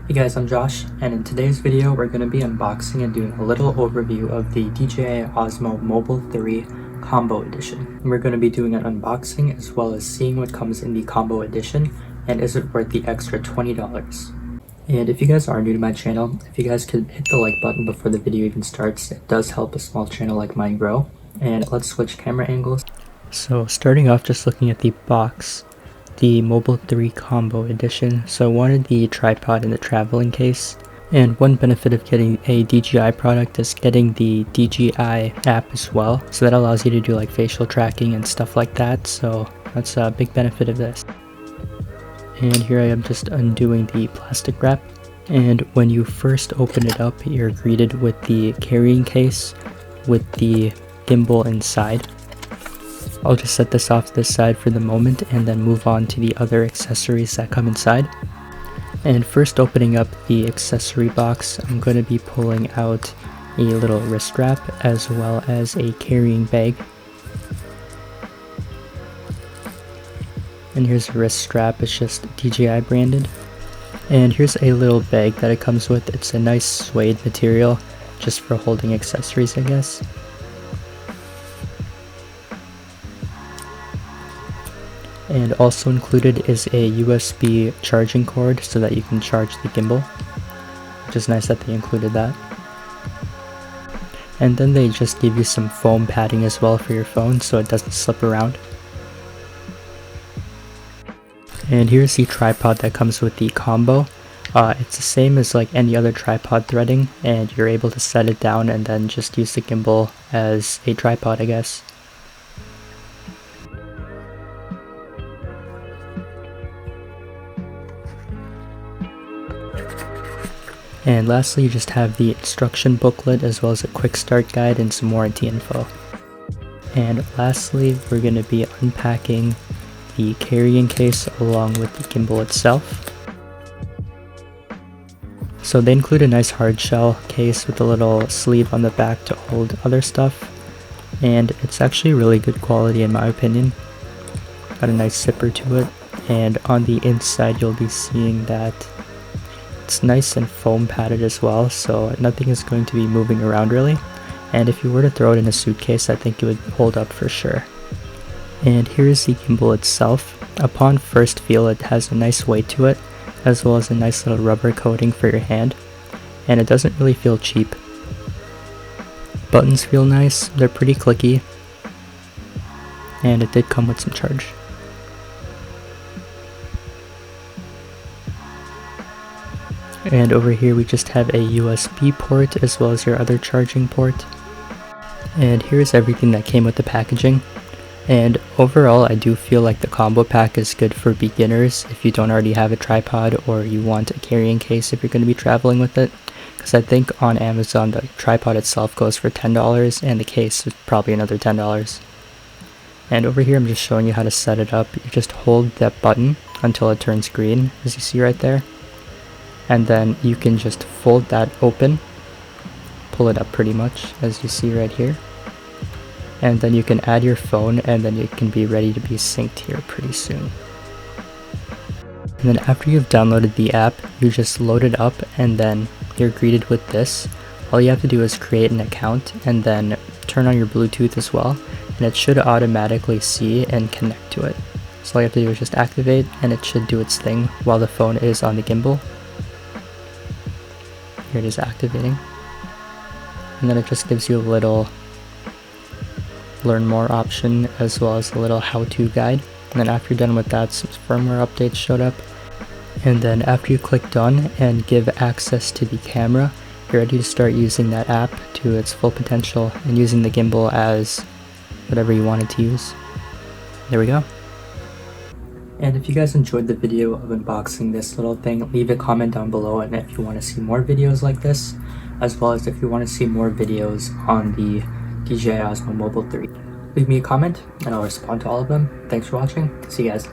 Hey guys, I'm Josh, and in today's video we're going to be unboxing and doing a little overview of the DJI Osmo Mobile 3 Combo Edition. We're going to be doing an unboxing as well as seeing what comes in the Combo Edition and is it worth the extra $20. And if you guys are new to my channel, if you guys could hit the like button before the video even starts, it does help a small channel like mine grow. And let's switch camera angles. So starting off, just looking at the box, the Mobile 3 Combo Edition. So I wanted the tripod and the traveling case. And one benefit of getting a DJI product is getting the DJI app as well. So that allows you to do like facial tracking and stuff like that. So that's a big benefit of this. And here I am just undoing the plastic wrap. And when you first open it up, you're greeted with the carrying case with the gimbal inside. I'll just set this off to the side for the moment and then move on to the other accessories that come inside. And first, opening up the accessory box, I'm going to be pulling out a little wrist wrap as well as a carrying bag. And here's a wrist strap, it's just DJI branded. And here's a little bag that it comes with. It's a nice suede material just for holding accessories, I guess. And also included is a USB charging cord so that you can charge the gimbal, which is nice that they included that. And then they just give you some foam padding as well for your phone so it doesn't slip around. And here's the tripod that comes with the combo. It's the same as like any other tripod threading, and you're able to set it down and then just use the gimbal as a tripod, I guess. And lastly, you just have the instruction booklet as well as a quick start guide and some warranty info. And lastly, we're going to be unpacking the carrying case along with the gimbal itself. So they include a nice hard shell case with a little sleeve on the back to hold other stuff. And it's actually really good quality in my opinion. Got a nice zipper to it. And on the inside, you'll be seeing that it's nice and foam padded as well, so nothing is going to be moving around really. And if you were to throw it in a suitcase, I think it would hold up for sure. And here's the gimbal itself. Upon first feel, it has a nice weight to it, as well as a nice little rubber coating for your hand. And it doesn't really feel cheap. Buttons feel nice, they're pretty clicky. And it did come with some charge. And over here we just have a USB port as well as your other charging port. And here's everything that came with the packaging. And overall, I do feel like the combo pack is good for beginners if you don't already have a tripod or you want a carrying case if you're going to be traveling with it. Because I think on Amazon the tripod itself goes for $10 and the case is probably another $10. And over here I'm just showing you how to set it up. You just hold that button until it turns green, as you see right there. And then you can just fold that open, pull it up pretty much as you see right here. And then you can add your phone and then it can be ready to be synced here pretty soon. And then after you've downloaded the app, you just load it up and then you're greeted with this. All you have to do is create an account and then turn on your Bluetooth as well. And it should automatically see and connect to it. So all you have to do is just activate and it should do its thing while the phone is on the gimbal. Here it is activating. And then it just gives you a little learn more option as well as a little how-to guide. And then after you're done with that, some firmware updates showed up. And then after you click done and give access to the camera, you're ready to start using that app to its full potential and using the gimbal as whatever you wanted to use. There we go. And if you guys enjoyed the video of unboxing this little thing, leave a comment down below, and if you want to see more videos like this, as well as if you want to see more videos on the DJI Osmo Mobile 3, leave me a comment and I'll respond to all of them. Thanks for watching. See you guys.